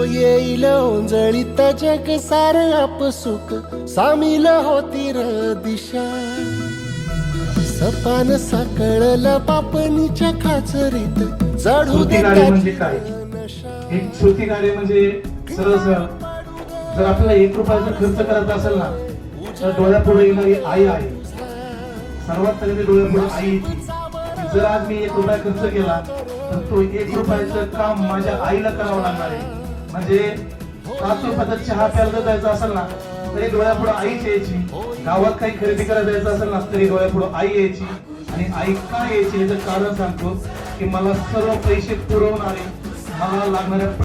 येईल ओंजळीत जग सार आपसुक सामील होतीर दिशा सपान साकळला पापणीच्या खाचरीत चढू दे कार्य म्हणजे काय? एक श्रुती कार्य म्हणजे सरळ सरळ जर आपल्याला 1 रुपयाचा खर्च करायचा असेल ना तर डोळ्यापुढे येणारी आई आहे. सर्वात पहिले डोळ्यापुढे आई येते. जर आज मी 1 रुपया खर्च केला तर तो 1 रुपयाचं काम माझ्या आईला करावं लागणार आहे. म्हणजे 5 रुपयाचा चहा प्यायला जायचं असेल ना तरी डोळ्यापुढे आईच यायची. गावात काही खरेदी करायला जायचं असेल ना तरी डोळ्यापुढे आई यायची. आणि आई का यायची याचं कारण सांगतो की मला सर्व पैसे पुरवणारे मला लागणाऱ्या